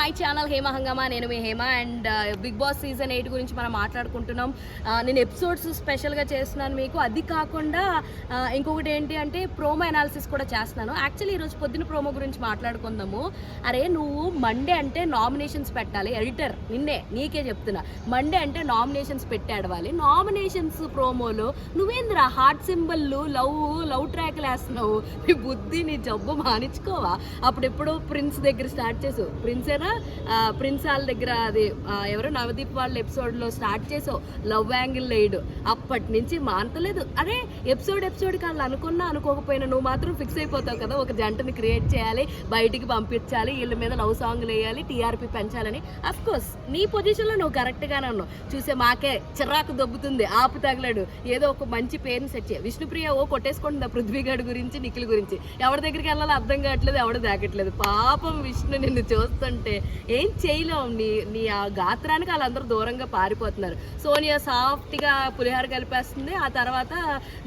My channel Hema Hungama. నేను మీ Hema and Bigg Boss season 8 గురించి మనం మాట్లాడుకుంటున్నాం. నేను ఎపిసోడ్స్ స్పెషల్గా చేస్తున్నాను మీకు. అది కాకుండా ఇంకొకటి ఏంటి అంటే ప్రోమో అనాలిసిస్ కూడా చేస్తున్నాను. యాక్చువల్లీ ఈరోజు పొద్దున ప్రోమో గురించి మాట్లాడుకుందాము. అరే నువ్వు మండే అంటే నామినేషన్స్ పెట్టాలి. ఎడిటర్ నీకే చెప్తున్నా, మండే అంటే నామినేషన్స్ పెట్టాడవాలి. నామినేషన్స్ ప్రోమోలో నువ్వేంద్రా హార్ట్ సింబల్లు లవ్ ట్రాక్లు వేస్తున్నావు? నీ బుద్ధి నీ జబ్బు మానించుకోవా? అప్పుడెప్పుడు ప్రిన్స్ దగ్గర స్టార్ట్ చేసావు, ప్రిన్స్ వాళ్ళ దగ్గర అది ఎవరో నవదీప్ వాళ్ళ ఎపిసోడ్లో స్టార్ట్ చేసావు లవ్ యాంగిల్ లేడు. అప్పటి నుంచి మానతలేదు. అరే ఎపిసోడ్కి వాళ్ళు అనుకున్నా అనుకోకపోయినా నువ్వు మాత్రం ఫిక్స్ అయిపోతావు కదా, ఒక జంటని క్రియేట్ చేయాలి, బయటికి పంపించాలి, వీళ్ళ మీద లవ్ సాంగ్లు వేయాలి, టీఆర్పీ పెంచాలని. అఫ్కోర్స్ నీ పొజిషన్లో నువ్వు కరెక్ట్గానే ఉన్నావు. చూసే మాకే చిరాకు దొబ్బుతుంది, ఆపు తగలాడు. ఏదో ఒక మంచి పేరుని సెట్ చేయ. విష్ణుప్రియ కొట్టేసుకుంటుందా పృథ్వీగాడి గురించి, నిఖిల్ గురించి. ఎవరి దగ్గరికి వెళ్ళాలో అర్థం కావట్లేదు, ఎవడు దాకట్లేదు. పాపం విష్ణు నిన్ను చూస్తుంటే ఏం చేయలేవు. నీ ఆ గాత్రానికి వాళ్ళందరూ దూరంగా పారిపోతున్నారు. సోనియా సాఫ్ట్గా పులిహార కలిపేస్తుంది. ఆ తర్వాత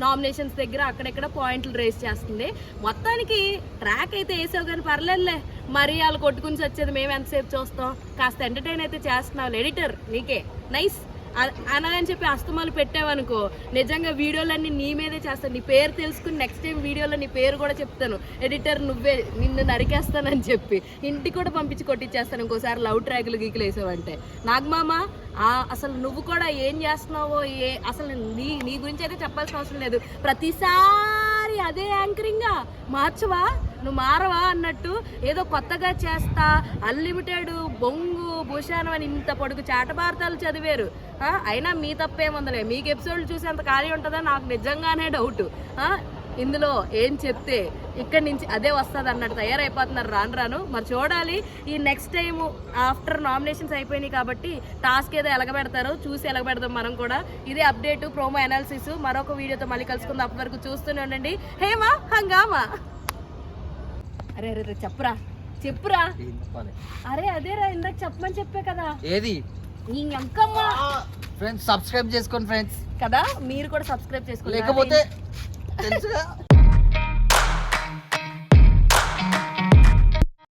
నామినేషన్స్ దగ్గర అక్కడెక్కడ పాయింట్లు రేస్ చేస్తుంది. మొత్తానికి ట్రాక్ అయితే వేసావు కానీ పర్లేదులే. మరి వాళ్ళు కొట్టుకుని వచ్చేది మేము ఎంతసేపు చూస్తాం? కాస్త ఎంటర్టైన్ అయితే చేస్తున్నావు. ఎడిటర్ నీకే నైస్ అనని చెప్పి అస్తమాలు పెట్టావనుకో, నిజంగా వీడియోలన్నీ నీ మీదే చేస్తాను. నీ పేరు తెలుసుకుని నెక్స్ట్ టైం వీడియోలో నీ పేరు కూడా చెప్తాను. ఎడిటర్ నువ్వే, నిన్ను నరికేస్తానని చెప్పి ఇంటికి కూడా పంపించి కొట్టించేస్తాను ఇంకోసారి లవ్ ట్రాక్లు గీకులు వేసావంటే. నాగమామ అసలు నువ్వు కూడా ఏం చేస్తున్నావో అసలు నీ గురించి అయితే చెప్పాల్సిన అవసరం లేదు. ప్రతిసారి అదే యాంకరింగా మార్చవా, నువ్వు మారవా అన్నట్టు ఏదో కొత్తగా చేస్తా అన్లిమిటెడ్ బొంగు భూషానం అని ఇంత పొడుగు చాటభారతాలు చదివారు. అయినా మీ తప్పేముందలే, మీకు ఎపిసోడ్లు చూసి అంత ఖాళీ ఉంటుందా నాకు నిజంగానే డౌట్. ఇందులో ఏం చెప్తే ఇక్కడి నుంచి అదే వస్తుంది అన్నట్టు తయారైపోతున్నారు రాను. మరి చూడాలి ఈ నెక్స్ట్ టైం ఆఫ్టర్ నామినేషన్స్ అయిపోయినాయి కాబట్టి టాస్క్ ఏదో ఎలగబెడతారో చూసి ఎలగబెడదాం మనం కూడా. ఇదే అప్డేట్ ప్రోమో అనాలిసిస్. మరొక వీడియోతో మళ్ళీ కలుసుకుందాం. అప్పటి వరకు చూస్తూనే ఉండండి హేమ హంగామా. అరే చెప్పురా. అరే అదేరా ఇందాక చెప్పమని చెప్పే కదా. ఏది ఫ్రెండ్స్ సబ్స్క్రైబ్ చేసుకోండి ఫ్రెండ్స్ కదా. మీరు కూడా సబ్స్క్రైబ్ చేసుకోండి. లేకపోతే